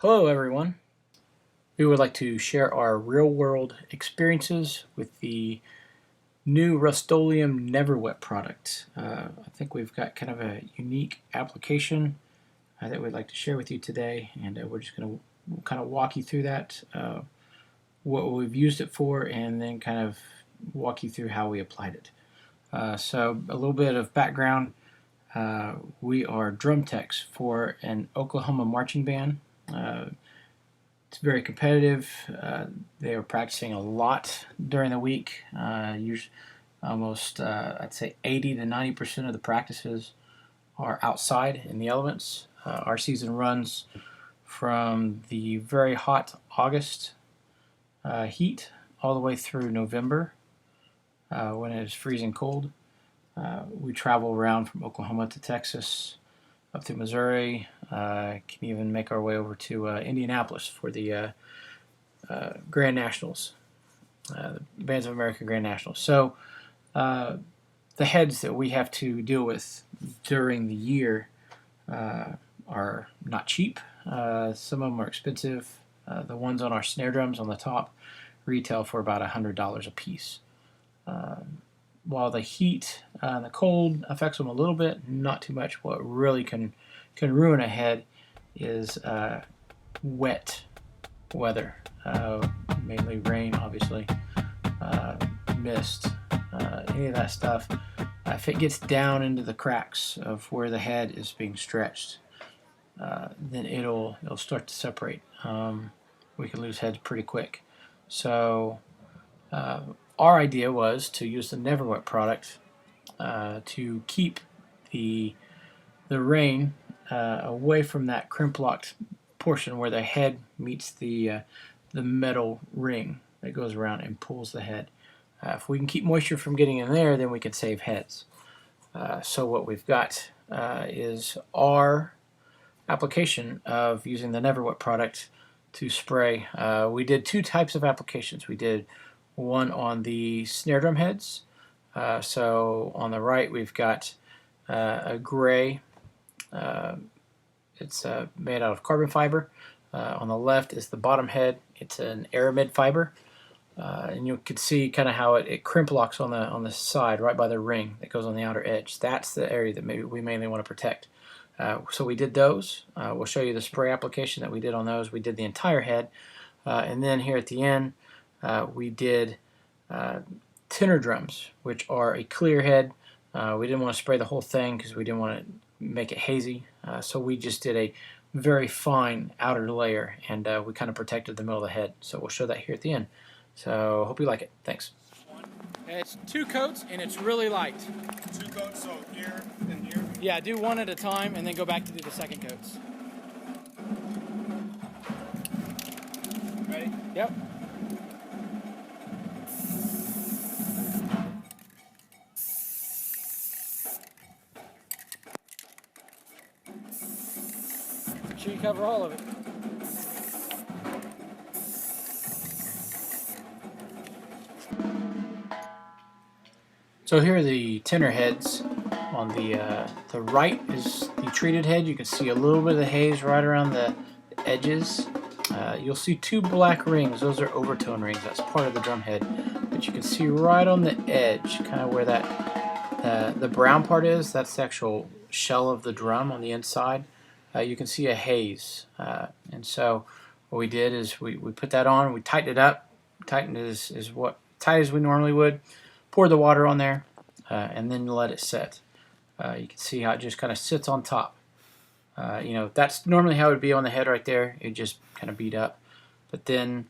Hello everyone. We would like to share our real-world experiences with the new Rustoleum NeverWet product. I think we've got kind of a unique application that we'd like to share with you today, and we're just going to kind of walk you through that, what we've used it for, and then kind of walk you through how we applied it. So a little bit of background. We are drum techs for an Oklahoma marching band. It's very competitive. They are practicing a lot during the week. Usually almost, I'd say 80 to 90% of the practices are outside in the elements. Our season runs from the very hot August heat all the way through November when it is freezing cold. We travel around from Oklahoma to Texas, up to Missouri, can even make our way over to Indianapolis for the Grand Nationals, the Bands of America Grand Nationals. So the heads that we have to deal with during the year are not cheap. Some of them are expensive. The ones on our snare drums on the top retail for about $100 a piece. While the heat and the cold affects them a little bit, not too much. What really can ruin a head is wet weather, mainly rain, obviously, mist, any of that stuff. If it gets down into the cracks of where the head is being stretched, then it'll start to separate. We can lose heads pretty quick. So our idea was to use the NeverWet product to keep the rain away from that crimp-locked portion where the head meets the metal ring that goes around and pulls the head. If we can keep moisture from getting in there, then we can save heads. So what we've got is our application of using the NeverWet product to spray. We did two types of applications. We did one on the snare drum heads. So on the right we've got a gray, it's made out of carbon fiber. On the left is the bottom head. It's an aramid fiber, and you can see kind of how it crimp locks on the side right by the ring that goes on the outer edge. That's the area that we mainly want to protect. So we did those. We'll show you the spray application that we did on those. We did the entire head, and then here at the end we did tenor drums, which are a clear head. We didn't want to spray the whole thing because we didn't want to make it hazy, so we just did a very fine outer layer, and we kind of protected the middle of the head. So we'll show that here at the end. So hope you like it. Thanks. It's 2 coats and it's really light. 2 coats, so here and here? Yeah, do one at a time and then go back to do the second coats. Ready? Yep. Make sure you cover all of it. So here are the tenor heads. On the right is the treated head. You can see a little bit of the haze right around the edges. You'll see 2 black rings. Those are overtone rings. That's part of the drum head. But you can see right on the edge, kind of where that the brown part is. That's the actual shell of the drum on the inside. You can see a haze. And so what we did is we put that on. We tightened it up. Tightened as tight as we normally would. Poured the water on there, and then let it set. You can see how it just kind of sits on top. That's normally how it would be on the head right there. It just kind of beat up. But then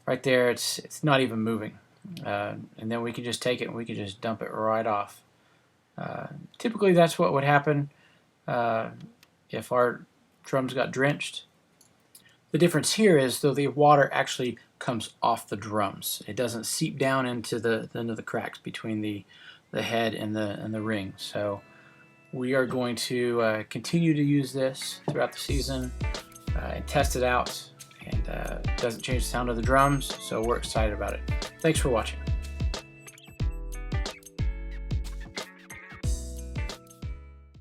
right there, it's not even moving. And then we can just take it and we can just dump it right off. Typically, that's what would happen if our drums got drenched. The difference here is, though, the water actually comes off the drums. It doesn't seep down into the cracks between the head and the ring. So we are going to continue to use this throughout the season and test it out. And it doesn't change the sound of the drums, so we're excited about it. Thanks for watching.